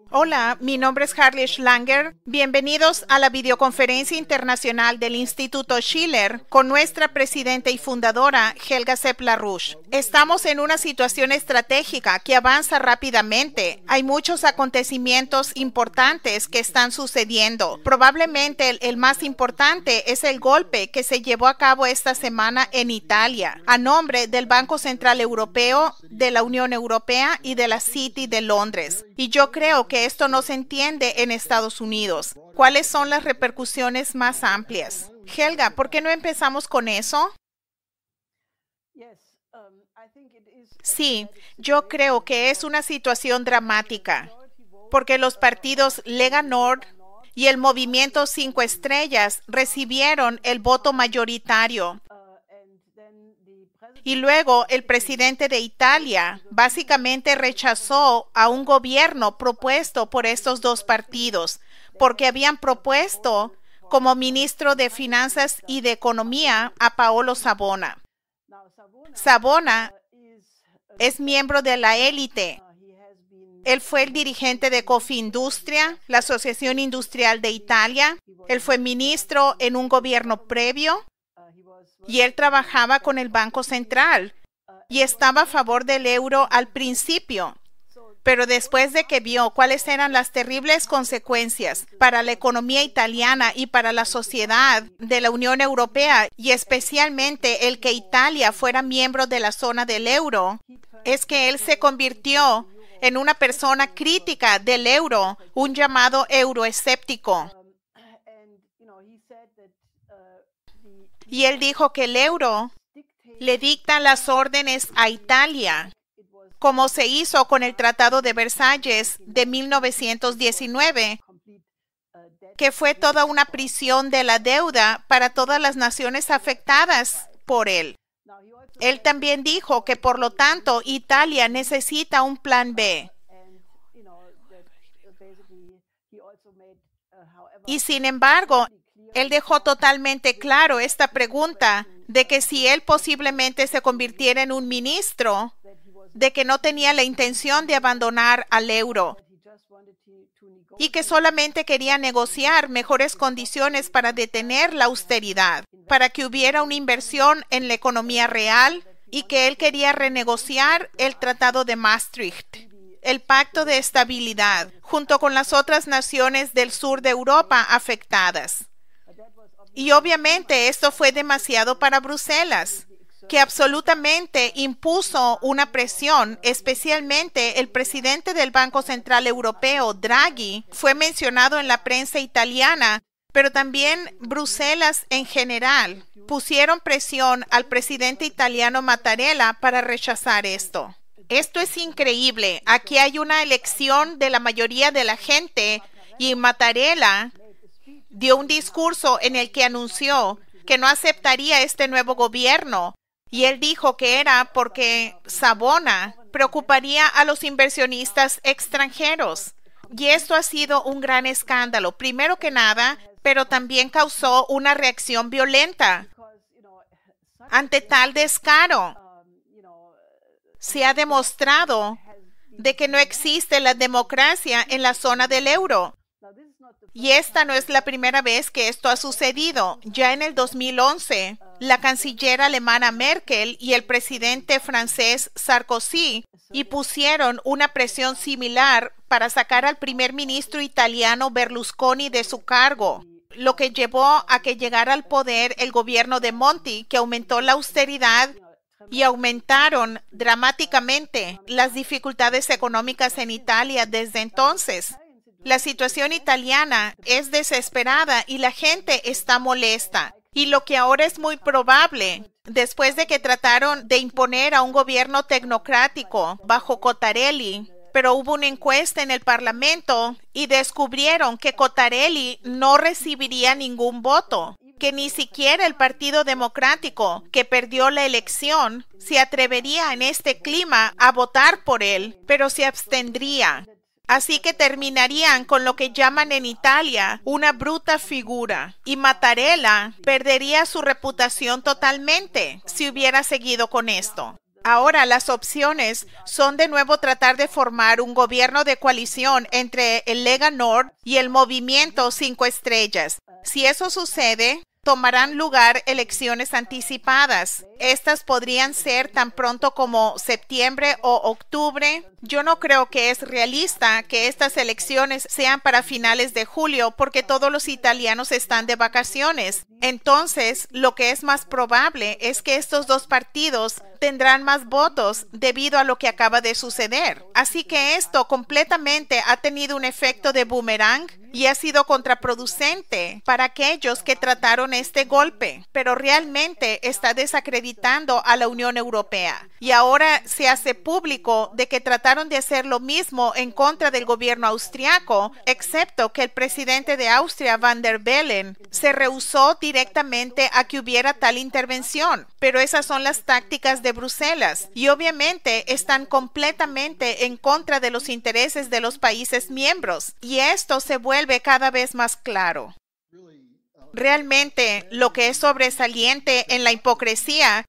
Hola, mi nombre es Harley Schlanger. Bienvenidos a la videoconferencia internacional del Instituto Schiller con nuestra presidenta y fundadora, Helga Sepp-LaRouche. Estamos en una situación estratégica que avanza rápidamente. Hay muchos acontecimientos importantes que están sucediendo. Probablemente el más importante es el golpe que se llevó a cabo esta semana en Italia, a nombre del Banco Central Europeo, de la Unión Europea y de la City de Londres. Y yo creo que esto no se entiende en Estados Unidos. ¿Cuáles son las repercusiones más amplias? Helga, ¿por qué no empezamos con eso? Sí, yo creo que es una situación dramática, porque los partidos Lega Nord y el Movimiento 5 Estrellas recibieron el voto mayoritario. Y luego el presidente de Italia básicamente rechazó a un gobierno propuesto por estos dos partidos, porque habían propuesto como ministro de Finanzas y de Economía a Paolo Savona. Savona es miembro de la élite. Él fue el dirigente de Confindustria, la Asociación Industrial de Italia. Él fue ministro en un gobierno previo. Y él trabajaba con el Banco Central y estaba a favor del euro al principio. Pero después de que vio cuáles eran las terribles consecuencias para la economía italiana y para la sociedad de la Unión Europea, y especialmente el que Italia fuera miembro de la zona del euro, es que él se convirtió en una persona crítica del euro, un llamado euroescéptico. Y él dijo que el euro le dicta las órdenes a Italia, como se hizo con el Tratado de Versalles de 1919, que fue toda una prisión de la deuda para todas las naciones afectadas por él. Él también dijo que, por lo tanto, Italia necesita un plan B. Y sin embargo, él dejó totalmente claro esta pregunta de que si él posiblemente se convirtiera en un ministro, de que no tenía la intención de abandonar al euro y que solamente quería negociar mejores condiciones para detener la austeridad, para que hubiera una inversión en la economía real, y que él quería renegociar el Tratado de Maastricht, el Pacto de Estabilidad, junto con las otras naciones del sur de Europa afectadas. Y obviamente esto fue demasiado para Bruselas, que absolutamente impuso una presión, especialmente el presidente del Banco Central Europeo, Draghi, fue mencionado en la prensa italiana, pero también Bruselas en general pusieron presión al presidente italiano Mattarella para rechazar esto. Esto es increíble. Aquí hay una elección de la mayoría de la gente y Mattarella dio un discurso en el que anunció que no aceptaría este nuevo gobierno, y él dijo que era porque Savona preocuparía a los inversionistas extranjeros. Y esto ha sido un gran escándalo, primero que nada, pero también causó una reacción violenta. Ante tal descaro, se ha demostrado de que no existe la democracia en la zona del euro. Y esta no es la primera vez que esto ha sucedido. Ya en el 2011, la canciller alemana Merkel y el presidente francés Sarkozy pusieron una presión similar para sacar al primer ministro italiano Berlusconi de su cargo, lo que llevó a que llegara al poder el gobierno de Monti, que aumentó la austeridad y aumentaron dramáticamente las dificultades económicas en Italia desde entonces. La situación italiana es desesperada y la gente está molesta. Y lo que ahora es muy probable, después de que trataron de imponer a un gobierno tecnocrático bajo Cottarelli, pero hubo una encuesta en el Parlamento y descubrieron que Cottarelli no recibiría ningún voto, que ni siquiera el Partido Democrático, que perdió la elección, se atrevería en este clima a votar por él, pero se abstendría. Así que terminarían con lo que llaman en Italia una bruta figura, y Mattarella perdería su reputación totalmente si hubiera seguido con esto. Ahora las opciones son de nuevo tratar de formar un gobierno de coalición entre el Lega Nord y el Movimiento 5 Estrellas. Si eso sucede, tomarán lugar elecciones anticipadas. Estas podrían ser tan pronto como septiembre o octubre. Yo no creo que es realista que estas elecciones sean para finales de julio porque todos los italianos están de vacaciones. Entonces, lo que es más probable es que estos dos partidos tendrán más votos debido a lo que acaba de suceder. Así que esto completamente ha tenido un efecto de boomerang y ha sido contraproducente para aquellos que trataron este golpe, pero realmente está desacreditando a la Unión Europea. Y ahora se hace público de que trataron de hacer lo mismo en contra del gobierno austriaco, excepto que el presidente de Austria, Van der Bellen, se rehusó directamente a que hubiera tal intervención. Pero esas son las tácticas de Bruselas y obviamente están completamente en contra de los intereses de los países miembros. Y esto se vuelve cada vez más claro. Realmente, lo que es sobresaliente en la hipocresía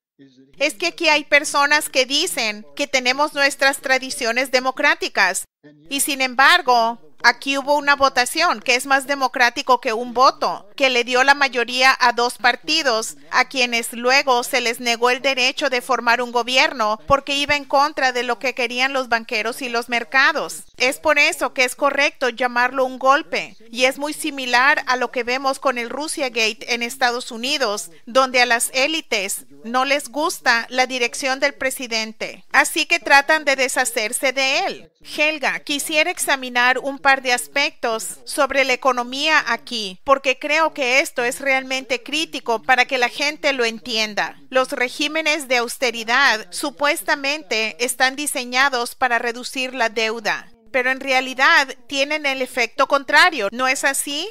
es que aquí hay personas que dicen que tenemos nuestras tradiciones democráticas y sin embargo, aquí hubo una votación que es más democrático que un voto, que le dio la mayoría a dos partidos, a quienes luego se les negó el derecho de formar un gobierno porque iba en contra de lo que querían los banqueros y los mercados. Es por eso que es correcto llamarlo un golpe, y es muy similar a lo que vemos con el Russiagate en Estados Unidos, donde a las élites no les gusta la dirección del presidente, así que tratan de deshacerse de él. Helga, quisiera examinar un par de aspectos sobre la economía aquí, porque creo que esto es realmente crítico para que la gente lo entienda. Los regímenes de austeridad supuestamente están diseñados para reducir la deuda, pero en realidad tienen el efecto contrario, ¿no es así?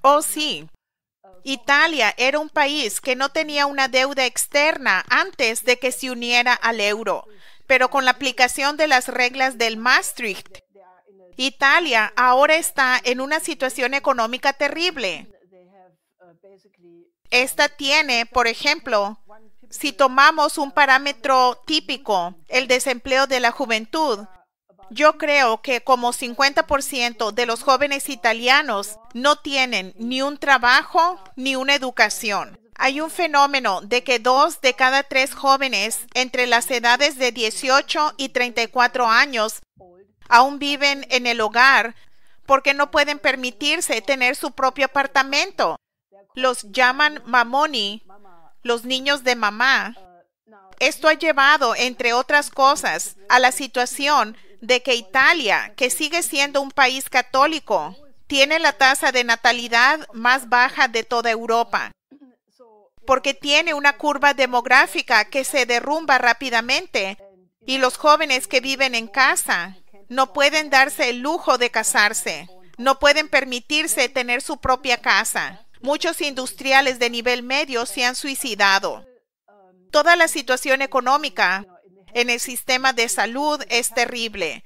Oh, sí. Italia era un país que no tenía una deuda externa antes de que se uniera al euro, pero con la aplicación de las reglas del Maastricht, Italia ahora está en una situación económica terrible. Esta tiene, por ejemplo, si tomamos un parámetro típico, el desempleo de la juventud, yo creo que como 50% de los jóvenes italianos no tienen ni un trabajo ni una educación. Hay un fenómeno de que 2 de cada 3 jóvenes entre las edades de 18 y 34 años aún viven en el hogar porque no pueden permitirse tener su propio apartamento. Los llaman mamoni, los niños de mamá. Esto ha llevado, entre otras cosas, a la situación de que Italia, que sigue siendo un país católico, tiene la tasa de natalidad más baja de toda Europa, porque tiene una curva demográfica que se derrumba rápidamente y los jóvenes que viven en casa no pueden darse el lujo de casarse, no pueden permitirse tener su propia casa. Muchos industriales de nivel medio se han suicidado. Toda la situación económica en el sistema de salud es terrible.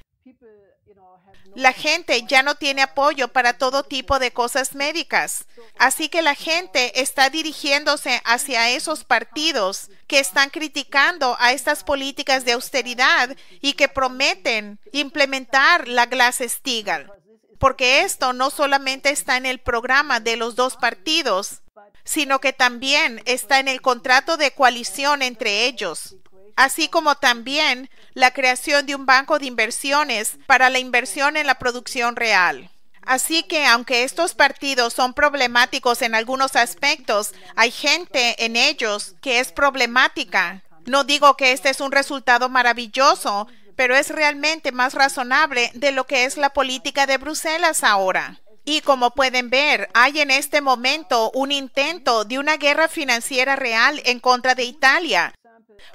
La gente ya no tiene apoyo para todo tipo de cosas médicas. Así que la gente está dirigiéndose hacia esos partidos que están criticando a estas políticas de austeridad y que prometen implementar la Glass-Steagall. Porque esto no solamente está en el programa de los dos partidos, sino que también está en el contrato de coalición entre ellos, así como también la creación de un banco de inversiones para la inversión en la producción real. Así que, aunque estos partidos son problemáticos en algunos aspectos, hay gente en ellos que es problemática. No digo que este es un resultado maravilloso, pero es realmente más razonable de lo que es la política de Bruselas ahora. Y como pueden ver, hay en este momento un intento de una guerra financiera real en contra de Italia.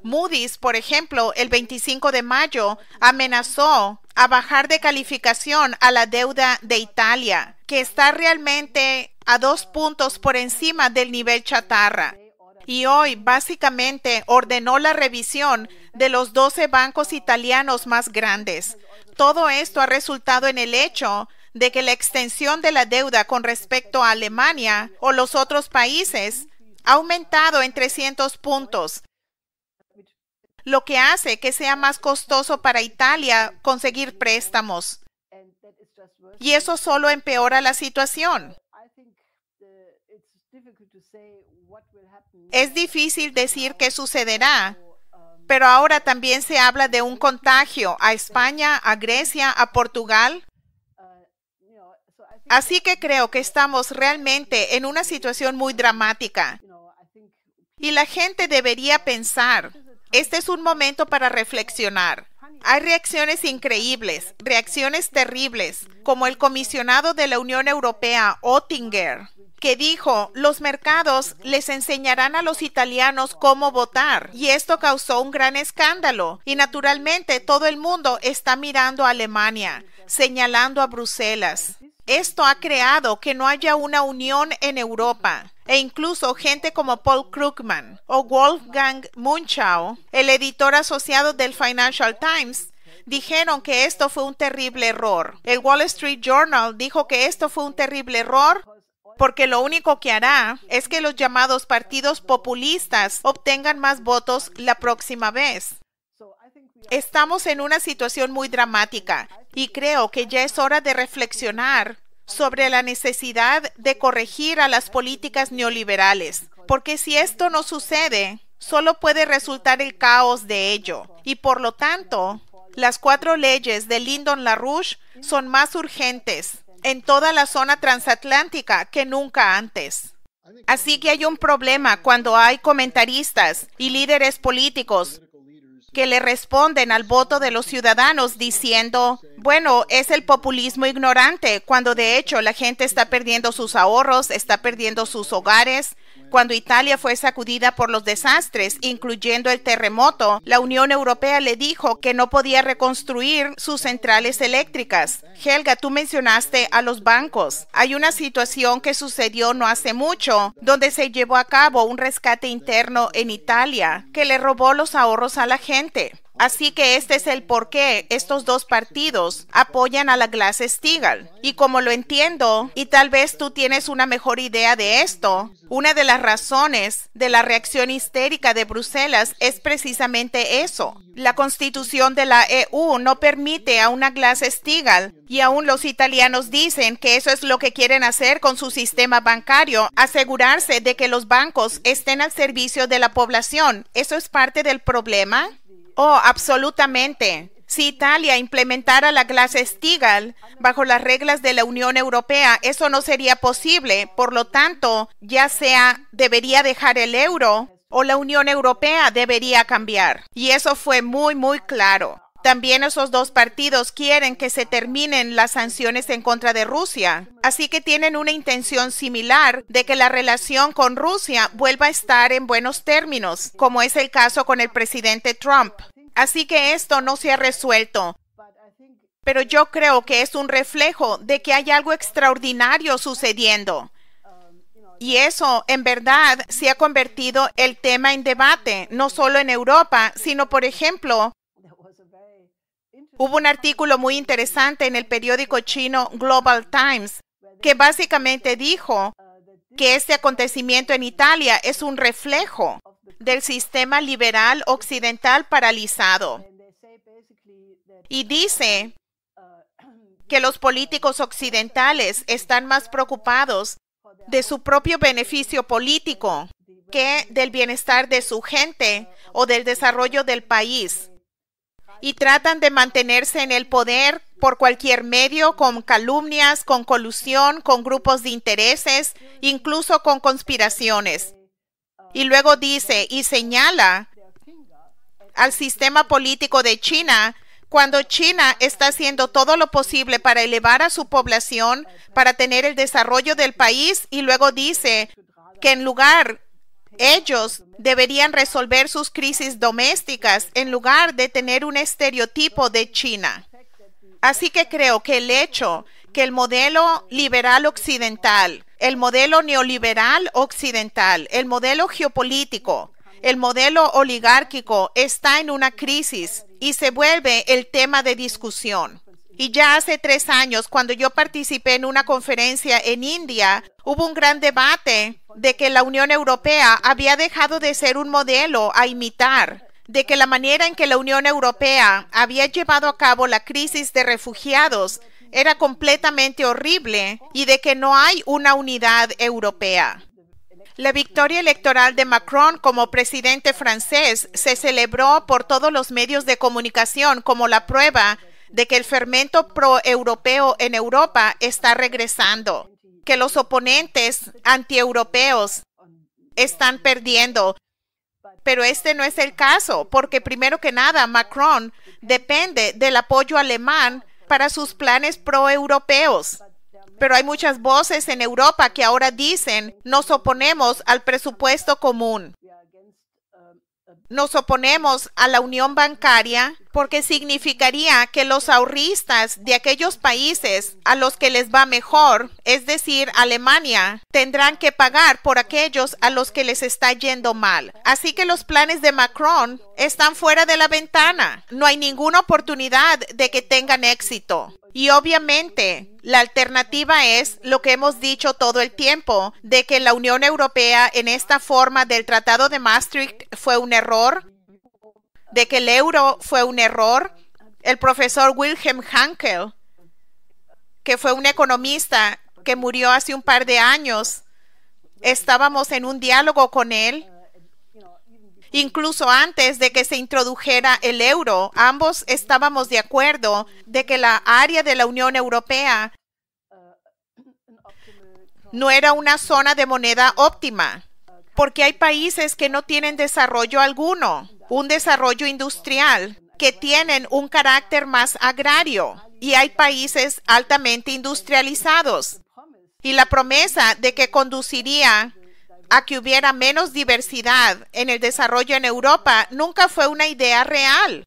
Moody's, por ejemplo, el 25 de mayo amenazó a bajar de calificación a la deuda de Italia, que está realmente a 2 puntos por encima del nivel chatarra. Y hoy básicamente ordenó la revisión de los 12 bancos italianos más grandes. Todo esto ha resultado en el hecho de que la extensión de la deuda con respecto a Alemania o los otros países ha aumentado en 300 puntos, lo que hace que sea más costoso para Italia conseguir préstamos. Y eso solo empeora la situación. Es difícil decir qué sucederá, pero ahora también se habla de un contagio a España, a Grecia, a Portugal. Así que creo que estamos realmente en una situación muy dramática. Y la gente debería pensar, este es un momento para reflexionar. Hay reacciones increíbles, reacciones terribles, como el comisionado de la Unión Europea, Oettinger, que dijo, los mercados les enseñarán a los italianos cómo votar. Y esto causó un gran escándalo. Y naturalmente todo el mundo está mirando a Alemania, señalando a Bruselas. Esto ha creado que no haya una unión en Europa. E incluso gente como Paul Krugman o Wolfgang Munchau, el editor asociado del Financial Times, dijeron que esto fue un terrible error. El Wall Street Journal dijo que esto fue un terrible error porque lo único que hará es que los llamados partidos populistas obtengan más votos la próxima vez. Estamos en una situación muy dramática y creo que ya es hora de reflexionar sobre la necesidad de corregir a las políticas neoliberales, porque si esto no sucede, solo puede resultar el caos de ello. Y por lo tanto, las 4 leyes de Lyndon LaRouche son más urgentes en toda la zona transatlántica que nunca antes. Así que hay un problema cuando hay comentaristas y líderes políticos que le responden al voto de los ciudadanos diciendo, bueno, es el populismo ignorante, cuando de hecho la gente está perdiendo sus ahorros, está perdiendo sus hogares. Cuando Italia fue sacudida por los desastres, incluyendo el terremoto, la Unión Europea le dijo que no podía reconstruir sus centrales eléctricas. Helga, tú mencionaste a los bancos. Hay una situación que sucedió no hace mucho, donde se llevó a cabo un rescate interno en Italia, que le robó los ahorros a la gente. Así que este es el por qué estos 2 partidos apoyan a la Glass-Steagall. Y como lo entiendo, y tal vez tú tienes una mejor idea de esto, una de las razones de la reacción histérica de Bruselas es precisamente eso. La Constitución de la EU no permite a una Glass-Steagall y aún los italianos dicen que eso es lo que quieren hacer con su sistema bancario, asegurarse de que los bancos estén al servicio de la población. ¿Eso es parte del problema? Oh, absolutamente. Si Italia implementara la Glass-Steagall bajo las reglas de la Unión Europea, eso no sería posible. Por lo tanto, ya sea debería dejar el euro o la Unión Europea debería cambiar. Y eso fue muy, muy claro. También esos 2 partidos quieren que se terminen las sanciones en contra de Rusia. Así que tienen una intención similar de que la relación con Rusia vuelva a estar en buenos términos, como es el caso con el presidente Trump. Así que esto no se ha resuelto. Pero yo creo que es un reflejo de que hay algo extraordinario sucediendo. Y eso, en verdad, se ha convertido el tema en debate, no solo en Europa, sino, por ejemplo, hubo un artículo muy interesante en el periódico chino Global Times que básicamente dijo que este acontecimiento en Italia es un reflejo del sistema liberal occidental paralizado. Y dice que los políticos occidentales están más preocupados de su propio beneficio político que del bienestar de su gente o del desarrollo del país. Y tratan de mantenerse en el poder por cualquier medio, con calumnias, con colusión, con grupos de intereses, incluso con conspiraciones. Y luego dice y señala al sistema político de China cuando China está haciendo todo lo posible para elevar a su población, para tener el desarrollo del país, y luego dice que en lugar ellos deberían resolver sus crisis domésticas en lugar de tener un estereotipo de China. Así que creo que el hecho que el modelo liberal occidental, el modelo neoliberal occidental, el modelo geopolítico, el modelo oligárquico está en una crisis y se vuelve el tema de discusión. Y ya hace 3 años, cuando yo participé en una conferencia en India, hubo un gran debate de que la Unión Europea había dejado de ser un modelo a imitar, de que la manera en que la Unión Europea había llevado a cabo la crisis de refugiados era completamente horrible y de que no hay una unidad europea. La victoria electoral de Macron como presidente francés se celebró por todos los medios de comunicación como la prueba de que el fermento pro-europeo en Europa está regresando, que los oponentes antieuropeos están perdiendo. Pero este no es el caso, porque primero que nada, Macron depende del apoyo alemán para sus planes pro-europeos. Pero hay muchas voces en Europa que ahora dicen, nos oponemos al presupuesto común. Nos oponemos a la unión bancaria porque significaría que los ahorristas de aquellos países a los que les va mejor, es decir, Alemania, tendrán que pagar por aquellos a los que les está yendo mal. Así que los planes de Macron están fuera de la ventana. No hay ninguna oportunidad de que tengan éxito. Y obviamente, la alternativa es lo que hemos dicho todo el tiempo, de que la Unión Europea en esta forma del Tratado de Maastricht fue un error, de que el euro fue un error. El profesor Wilhelm Hankel, que fue un economista que murió hace un par de años, estábamos en un diálogo con él. Incluso antes de que se introdujera el euro, ambos estábamos de acuerdo de que la área de la Unión Europea no era una zona de moneda óptima, porque hay países que no tienen desarrollo alguno, un desarrollo industrial, que tienen un carácter más agrario, y hay países altamente industrializados. Y la promesa de que conduciría a que hubiera menos diversidad en el desarrollo en Europa nunca fue una idea real.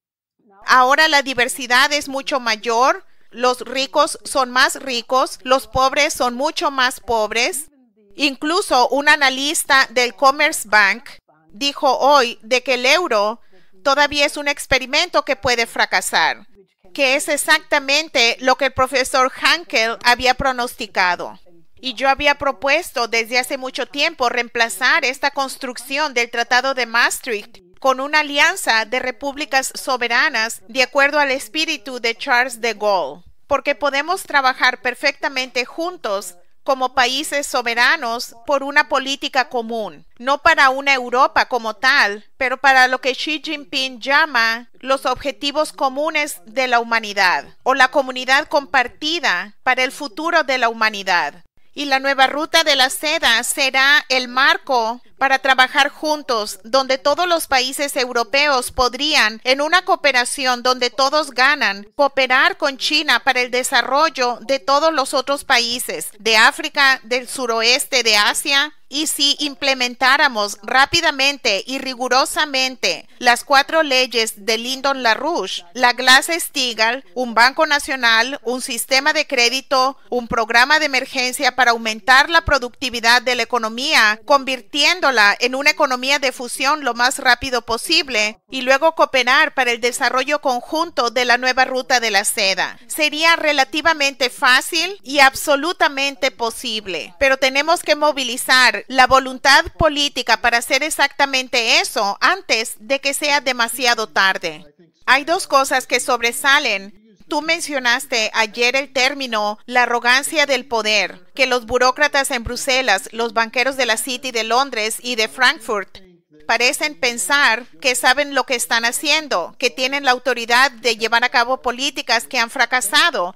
Ahora la diversidad es mucho mayor, los ricos son más ricos, los pobres son mucho más pobres. Incluso un analista del Commerzbank dijo hoy de que el euro todavía es un experimento que puede fracasar, que es exactamente lo que el profesor Hankel había pronosticado. Y yo había propuesto desde hace mucho tiempo reemplazar esta construcción del Tratado de Maastricht con una alianza de repúblicas soberanas de acuerdo al espíritu de Charles de Gaulle, porque podemos trabajar perfectamente juntos como países soberanos por una política común, no para una Europa como tal, pero para lo que Xi Jinping llama los objetivos comunes de la humanidad o la comunidad compartida para el futuro de la humanidad. Y la nueva ruta de la seda será el marco para trabajar juntos, donde todos los países europeos podrían, en una cooperación donde todos ganan, cooperar con China para el desarrollo de todos los otros países, de África, del suroeste de Asia. Y si implementáramos rápidamente y rigurosamente las 4 leyes de Lyndon LaRouche, la Glass-Steagall, un banco nacional, un sistema de crédito, un programa de emergencia para aumentar la productividad de la economía, convirtiéndola en una economía de fusión lo más rápido posible, y luego cooperar para el desarrollo conjunto de la nueva ruta de la seda. Sería relativamente fácil y absolutamente posible, pero tenemos que movilizar la voluntad política para hacer exactamente eso antes de que sea demasiado tarde. Hay 2 cosas que sobresalen. Tú mencionaste ayer el término la arrogancia del poder, que los burócratas en Bruselas, los banqueros de la City de Londres y de Frankfurt parecen pensar que saben lo que están haciendo, que tienen la autoridad de llevar a cabo políticas que han fracasado.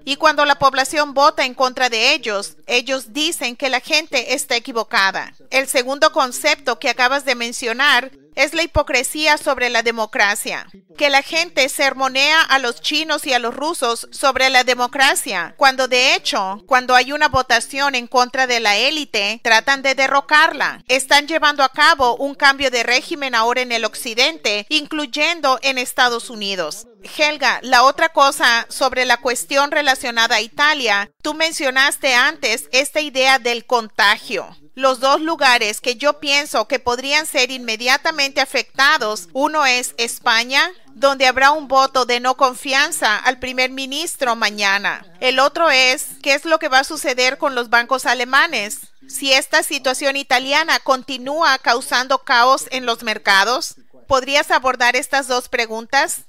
Y cuando la población vota en contra de ellos, ellos dicen que la gente está equivocada. El segundo concepto que acabas de mencionar es la hipocresía sobre la democracia, que la gente sermonea a los chinos y a los rusos sobre la democracia, cuando de hecho, cuando hay una votación en contra de la élite, tratan de derrocarla. Están llevando a cabo un cambio de régimen ahora en el occidente, incluyendo en Estados Unidos. Helga, la otra cosa sobre la cuestión relacionada a Italia, tú mencionaste antes esta idea del contagio. Los 2 lugares que yo pienso que podrían ser inmediatamente afectados, uno es España, donde habrá un voto de no confianza al primer ministro mañana. El otro es, ¿qué es lo que va a suceder con los bancos alemanes? Si esta situación italiana continúa causando caos en los mercados, ¿Podrías abordar estas dos preguntas?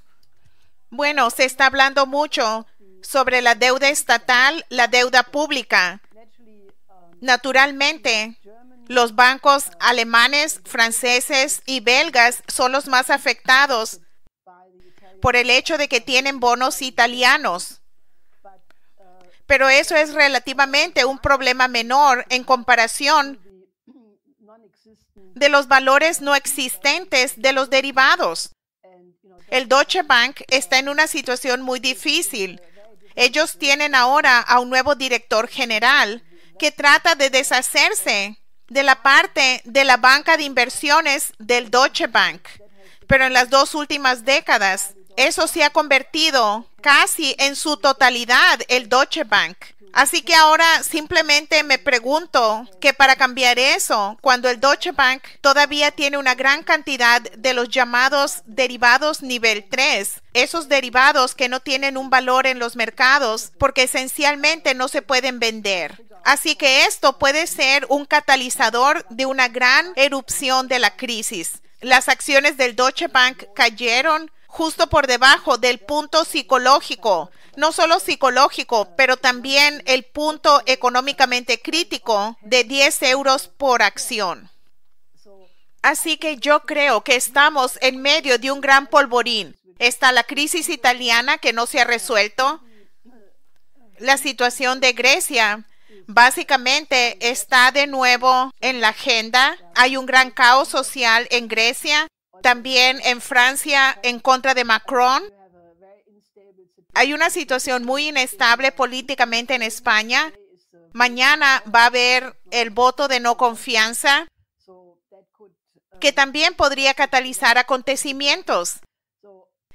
Bueno, se está hablando mucho sobre la deuda estatal, la deuda pública. Naturalmente, los bancos alemanes, franceses y belgas son los más afectados por el hecho de que tienen bonos italianos. Pero eso es relativamente un problema menor en comparación de los valores no existentes de los derivados. El Deutsche Bank está en una situación muy difícil. Ellos tienen ahora a un nuevo director general que trata de deshacerse de la parte de la banca de inversiones del Deutsche Bank. Pero en las 2 últimas décadas, eso se ha convertido casi en su totalidad el Deutsche Bank. Así que ahora simplemente me pregunto que para cambiar eso, cuando el Deutsche Bank todavía tiene una gran cantidad de los llamados derivados nivel 3, esos derivados que no tienen un valor en los mercados porque esencialmente no se pueden vender. Así que esto puede ser un catalizador de una gran erupción de la crisis. Las acciones del Deutsche Bank cayeron justo por debajo del punto psicológico, no solo psicológico, pero también el punto económicamente crítico de 10 euros por acción. Así que yo creo que estamos en medio de un gran polvorín. Está la crisis italiana que no se ha resuelto. La situación de Grecia básicamente está de nuevo en la agenda. Hay un gran caos social en Grecia. También en Francia en contra de Macron. Hay una situación muy inestable políticamente en España. Mañana va a haber el voto de no confianza que también podría catalizar acontecimientos.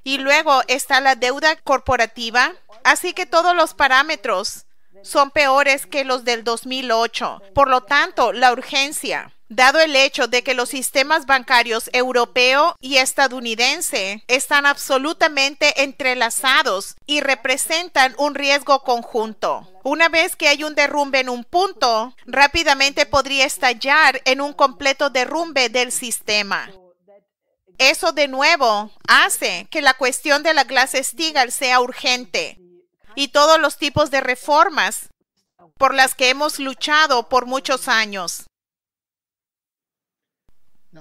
Y luego está la deuda corporativa. Así que todos los parámetros son peores que los del 2008. Por lo tanto, la urgencia, dado el hecho de que los sistemas bancarios europeo y estadounidense están absolutamente entrelazados y representan un riesgo conjunto. Una vez que hay un derrumbe en un punto, rápidamente podría estallar en un completo derrumbe del sistema. Eso de nuevo hace que la cuestión de la Glass-Steagall sea urgente y todos los tipos de reformas por las que hemos luchado por muchos años.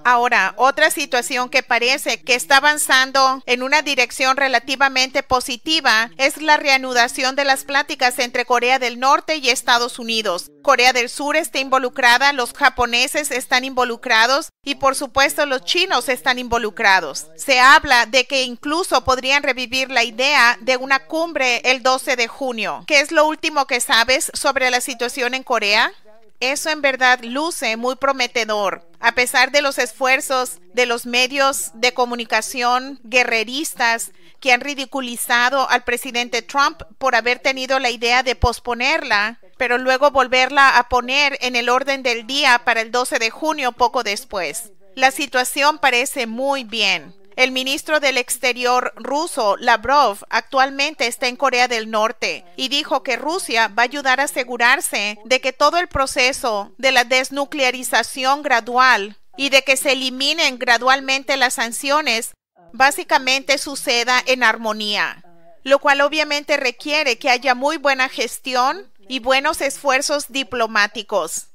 Ahora, otra situación que parece que está avanzando en una dirección relativamente positiva es la reanudación de las pláticas entre Corea del Norte y Estados Unidos. Corea del Sur está involucrada, los japoneses están involucrados y por supuesto los chinos están involucrados. Se habla de que incluso podrían revivir la idea de una cumbre el 12 de junio. ¿Qué es lo último que sabes sobre la situación en Corea? Eso en verdad luce muy prometedor. A pesar de los esfuerzos de los medios de comunicación guerreristas que han ridiculizado al presidente Trump por haber tenido la idea de posponerla, pero luego volverla a poner en el orden del día para el 12 de junio poco después. La situación parece muy bien. El ministro del Exterior ruso, Lavrov, actualmente está en Corea del Norte y dijo que Rusia va a ayudar a asegurarse de que todo el proceso de la desnuclearización gradual y de que se eliminen gradualmente las sanciones básicamente suceda en armonía, lo cual obviamente requiere que haya muy buena gestión y buenos esfuerzos diplomáticos.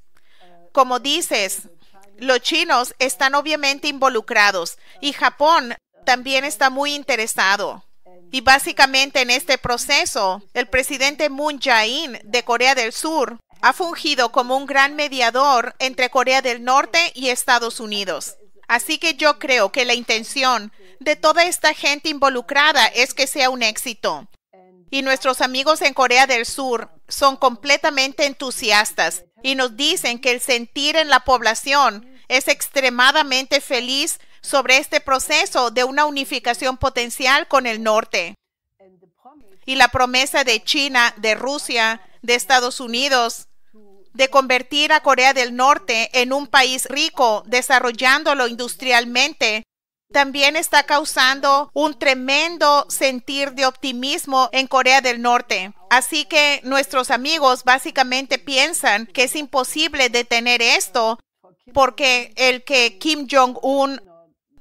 Como dices, los chinos están obviamente involucrados y Japón también está muy interesado. Y básicamente en este proceso, el presidente Moon Jae-in de Corea del Sur ha fungido como un gran mediador entre Corea del Norte y Estados Unidos. Así que yo creo que la intención de toda esta gente involucrada es que sea un éxito. Y nuestros amigos en Corea del Sur son completamente entusiastas y nos dicen que el sentir en la población es extremadamente feliz sobre este proceso de una unificación potencial con el norte. Y la promesa de China, de Rusia, de Estados Unidos, de convertir a Corea del Norte en un país rico, desarrollándolo industrialmente, también está causando un tremendo sentir de optimismo en Corea del Norte. Así que nuestros amigos básicamente piensan que es imposible detener esto porque el que Kim Jong-un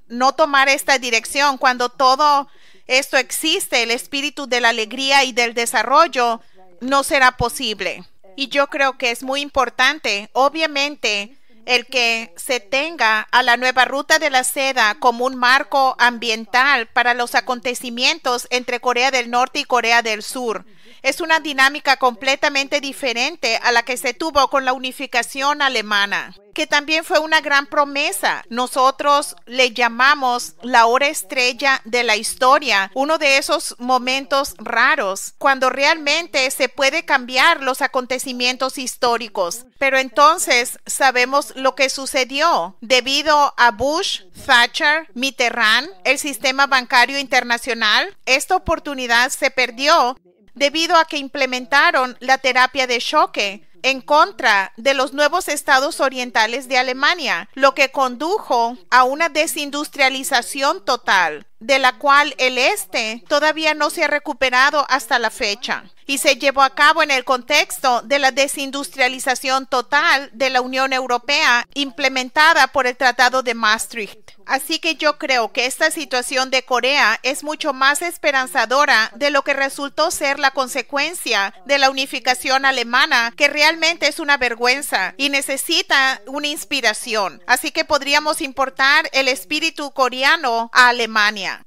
no tomar esta dirección cuando todo esto existe, el espíritu de la alegría y del desarrollo, no será posible. Y yo creo que es muy importante, obviamente, el que se tenga a la nueva ruta de la seda como un marco ambiental para los acontecimientos entre Corea del Norte y Corea del Sur. Es una dinámica completamente diferente a la que se tuvo con la unificación alemana, que también fue una gran promesa. Nosotros le llamamos la hora estrella de la historia, uno de esos momentos raros, cuando realmente se puede cambiar los acontecimientos históricos. Pero entonces sabemos lo que sucedió debido a Bush, Thatcher, Mitterrand, el sistema bancario internacional. Esta oportunidad se perdió debido a que implementaron la terapia de choque en contra de los nuevos estados orientales de Alemania, lo que condujo a una desindustrialización total, de la cual el este todavía no se ha recuperado hasta la fecha, y se llevó a cabo en el contexto de la desindustrialización total de la Unión Europea implementada por el Tratado de Maastricht. Así que yo creo que esta situación de Corea es mucho más esperanzadora de lo que resultó ser la consecuencia de la unificación alemana, que realmente es una vergüenza y necesita una inspiración. Así que podríamos importar el espíritu coreano a Alemania.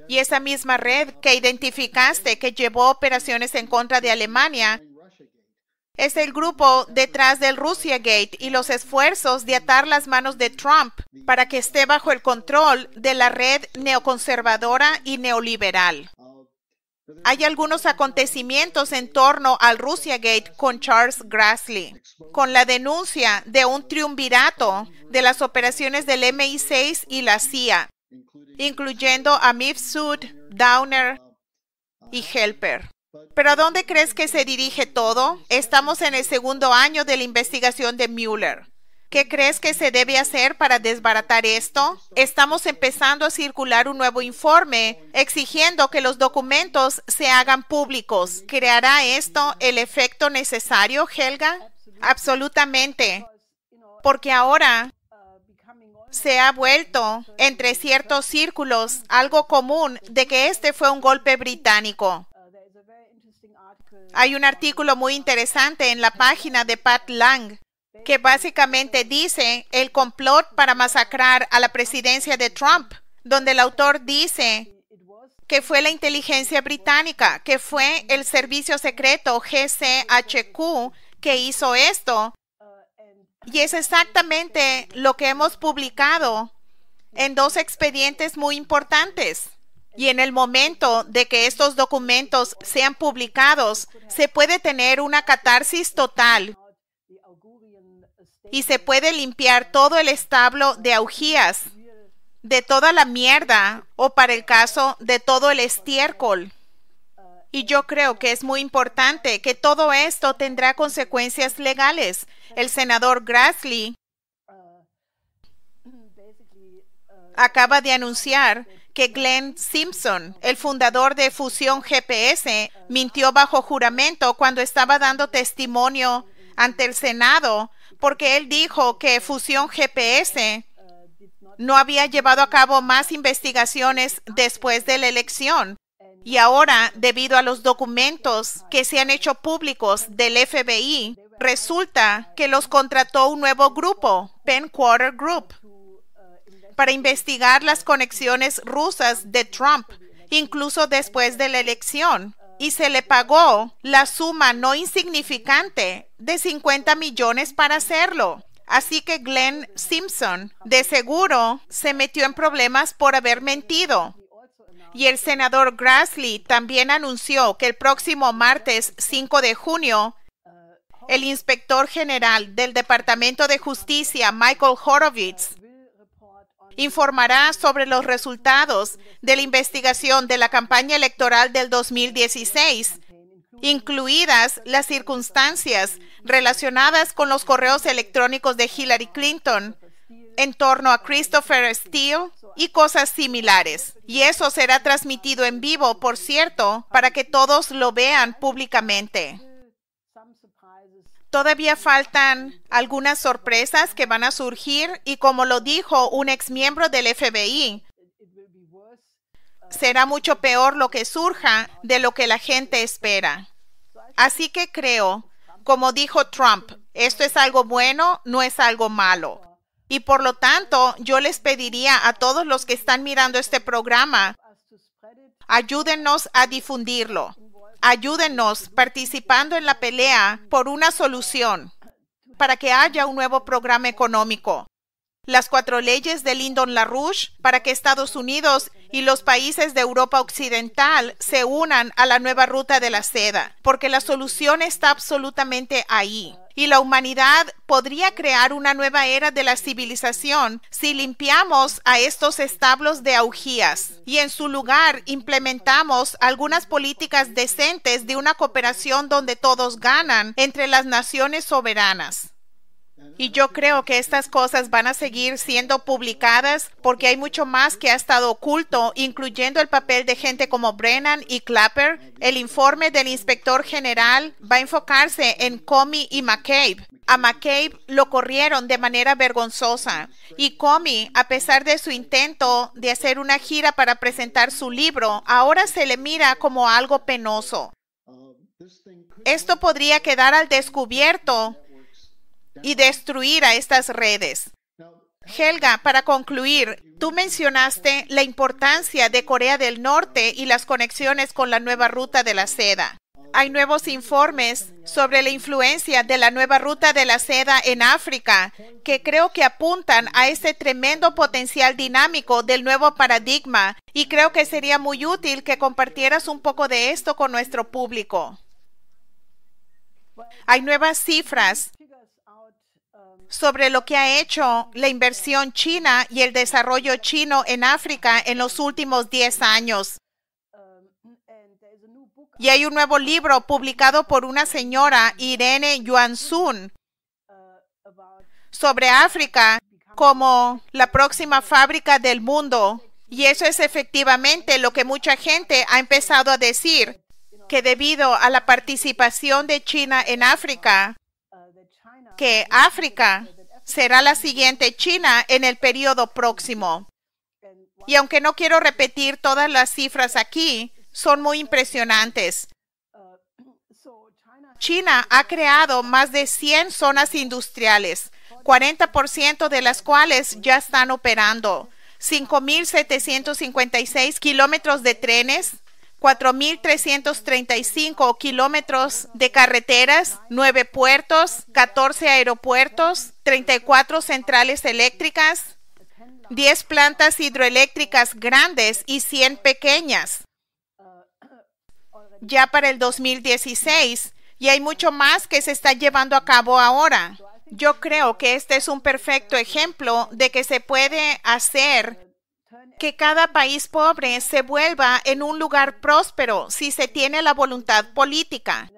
Y esa misma red que identificaste que llevó operaciones en contra de Alemania es el grupo detrás del Russiagate y los esfuerzos de atar las manos de Trump para que esté bajo el control de la red neoconservadora y neoliberal. Hay algunos acontecimientos en torno al Russiagate con Charles Grassley, con la denuncia de un triunvirato de las operaciones del MI6 y la CIA, incluyendo a Mifsud, Downer y Helper. ¿Pero a dónde crees que se dirige todo? Estamos en el segundo año de la investigación de Mueller. ¿Qué crees que se debe hacer para desbaratar esto? Estamos empezando a circular un nuevo informe exigiendo que los documentos se hagan públicos. ¿Creará esto el efecto necesario, Helga? Absolutamente. Porque ahora se ha vuelto entre ciertos círculos algo común de que este fue un golpe británico. Hay un artículo muy interesante en la página de Pat Lang que básicamente dice el complot para masacrar a la presidencia de Trump, donde el autor dice que fue la inteligencia británica, que fue el servicio secreto GCHQ que hizo esto. Y es exactamente lo que hemos publicado en dos expedientes muy importantes. Y en el momento de que estos documentos sean publicados, se puede tener una catarsis total y se puede limpiar todo el establo de augías, de toda la mierda o, para el caso, de todo el estiércol. Y yo creo que es muy importante que todo esto tendrá consecuencias legales. El senador Grassley acaba de anunciar que Glenn Simpson, el fundador de Fusión GPS, mintió bajo juramento cuando estaba dando testimonio ante el Senado, porque él dijo que Fusión GPS no había llevado a cabo más investigaciones después de la elección. Y ahora, debido a los documentos que se han hecho públicos del FBI, resulta que los contrató un nuevo grupo, Penn Quarter Group, para investigar las conexiones rusas de Trump, incluso después de la elección, y se le pagó la suma no insignificante de $50 millones para hacerlo. Así que Glenn Simpson, de seguro, se metió en problemas por haber mentido. Y el senador Grassley también anunció que el próximo martes 5 de junio, el inspector general del Departamento de Justicia, Michael Horowitz, informará sobre los resultados de la investigación de la campaña electoral del 2016, incluidas las circunstancias relacionadas con los correos electrónicos de Hillary Clinton en torno a Christopher Steele y cosas similares. Y eso será transmitido en vivo, por cierto, para que todos lo vean públicamente. Todavía faltan algunas sorpresas que van a surgir y como lo dijo un exmiembro del FBI, será mucho peor lo que surja de lo que la gente espera. Así que creo, como dijo Trump, esto es algo bueno, no es algo malo. Y por lo tanto, yo les pediría a todos los que están mirando este programa, ayúdennos a difundirlo. Ayúdennos participando en la pelea por una solución para que haya un nuevo programa económico. Las 4 leyes de Lyndon LaRouche para que Estados Unidos y los países de Europa Occidental se unan a la nueva ruta de la seda, porque la solución está absolutamente ahí. Y la humanidad podría crear una nueva era de la civilización si limpiamos a estos establos de augías y en su lugar implementamos algunas políticas decentes de una cooperación donde todos ganan entre las naciones soberanas. Y yo creo que estas cosas van a seguir siendo publicadas porque hay mucho más que ha estado oculto, incluyendo el papel de gente como Brennan y Clapper. El informe del inspector general va a enfocarse en Comey y McCabe. A McCabe lo corrieron de manera vergonzosa y Comey, a pesar de su intento de hacer una gira para presentar su libro, ahora se le mira como algo penoso. Esto podría quedar al descubierto y destruir a estas redes. Helga, para concluir, tú mencionaste la importancia de Corea del Norte y las conexiones con la nueva ruta de la seda. Hay nuevos informes sobre la influencia de la nueva ruta de la seda en África que creo que apuntan a ese tremendo potencial dinámico del nuevo paradigma y creo que sería muy útil que compartieras un poco de esto con nuestro público. Hay nuevas cifras sobre lo que ha hecho la inversión china y el desarrollo chino en África en los últimos 10 años. Y hay un nuevo libro publicado por una señora, Irene Yuansun, sobre África como la próxima fábrica del mundo. Y eso es efectivamente lo que mucha gente ha empezado a decir, que debido a la participación de China en África, que África será la siguiente China en el periodo próximo. Y aunque no quiero repetir todas las cifras aquí, son muy impresionantes. China ha creado más de 100 zonas industriales, 40% de las cuales ya están operando, 5.756 kilómetros de trenes, 4.335 kilómetros de carreteras, 9 puertos, 14 aeropuertos, 34 centrales eléctricas, 10 plantas hidroeléctricas grandes y 100 pequeñas. Ya para el 2016, y hay mucho más que se está llevando a cabo ahora. Yo creo que este es un perfecto ejemplo de que se puede hacer que cada país pobre se vuelva en un lugar próspero si se tiene la voluntad política.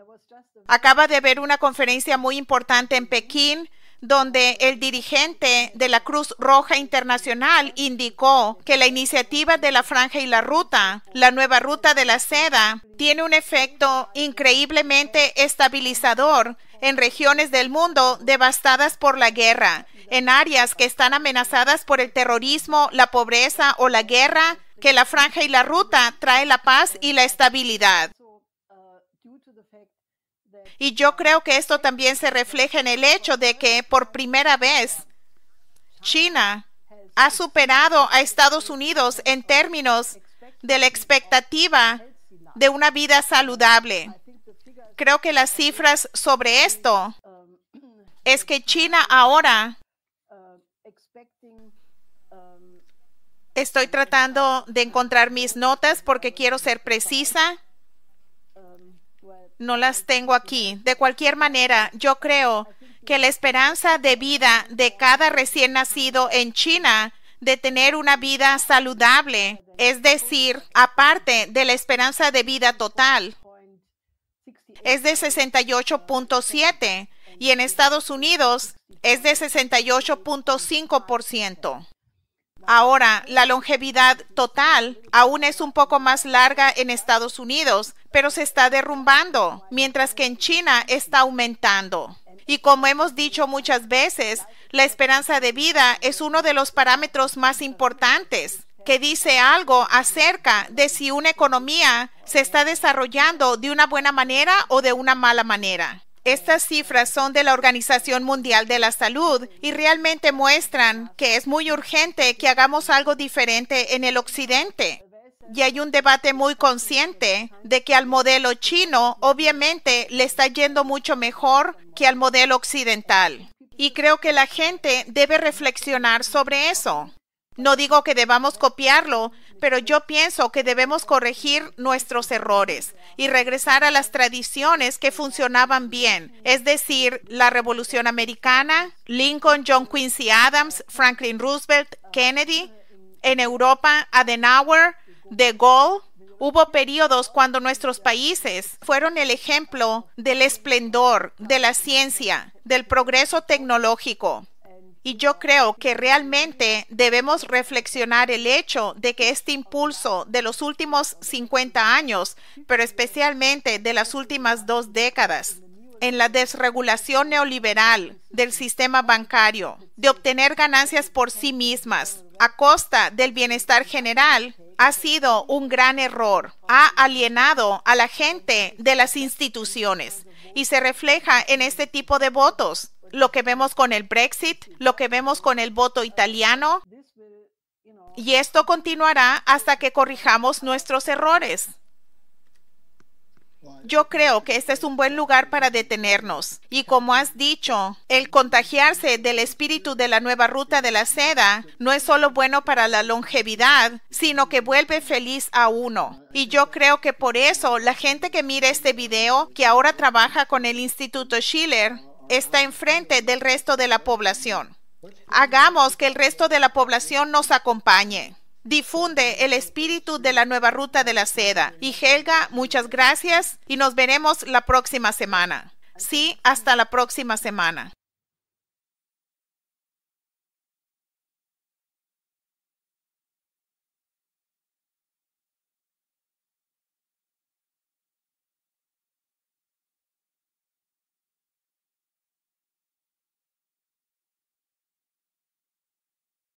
Acaba de haber una conferencia muy importante en Pekín, donde el dirigente de la Cruz Roja Internacional indicó que la iniciativa de la Franja y la Ruta, la nueva ruta de la seda, tiene un efecto increíblemente estabilizador en regiones del mundo devastadas por la guerra, en áreas que están amenazadas por el terrorismo, la pobreza o la guerra, que la Franja y la Ruta trae la paz y la estabilidad. Y yo creo que esto también se refleja en el hecho de que por primera vez China ha superado a Estados Unidos en términos de la expectativa de una vida saludable. Creo que las cifras sobre esto es que China ahora, estoy tratando de encontrar mis notas porque quiero ser precisa. No las tengo aquí. De cualquier manera, yo creo que la esperanza de vida de cada recién nacido en China de tener una vida saludable, es decir, aparte de la esperanza de vida total, es de 68.7 y en Estados Unidos es de 68.5%. Ahora, la longevidad total aún es un poco más larga en Estados Unidos, pero se está derrumbando, mientras que en China está aumentando. Y como hemos dicho muchas veces, la esperanza de vida es uno de los parámetros más importantes, que dice algo acerca de si una economía se está desarrollando de una buena manera o de una mala manera. Estas cifras son de la Organización Mundial de la Salud y realmente muestran que es muy urgente que hagamos algo diferente en el occidente. Y hay un debate muy consciente de que al modelo chino obviamente le está yendo mucho mejor que al modelo occidental. Y creo que la gente debe reflexionar sobre eso. No digo que debamos copiarlo, pero yo pienso que debemos corregir nuestros errores y regresar a las tradiciones que funcionaban bien, es decir, la Revolución Americana, Lincoln, John Quincy Adams, Franklin Roosevelt, Kennedy, en Europa, Adenauer, De Gaulle. Hubo periodos cuando nuestros países fueron el ejemplo del esplendor, de la ciencia, del progreso tecnológico. Y yo creo que realmente debemos reflexionar el hecho de que este impulso de los últimos 50 años, pero especialmente de las últimas 2 décadas, en la desregulación neoliberal del sistema bancario, de obtener ganancias por sí mismas a costa del bienestar general, ha sido un gran error. Ha alienado a la gente de las instituciones y se refleja en este tipo de votos. Lo que vemos con el Brexit, lo que vemos con el voto italiano, y esto continuará hasta que corrijamos nuestros errores. Yo creo que este es un buen lugar para detenernos. Y como has dicho, el contagiarse del espíritu de la nueva ruta de la seda no es solo bueno para la longevidad, sino que vuelve feliz a uno. Y yo creo que por eso la gente que mira este video, que ahora trabaja con el Instituto Schiller, está enfrente del resto de la población. Hagamos que el resto de la población nos acompañe. Difunde el espíritu de la nueva ruta de la seda. Y Helga, muchas gracias y nos veremos la próxima semana. Sí, hasta la próxima semana.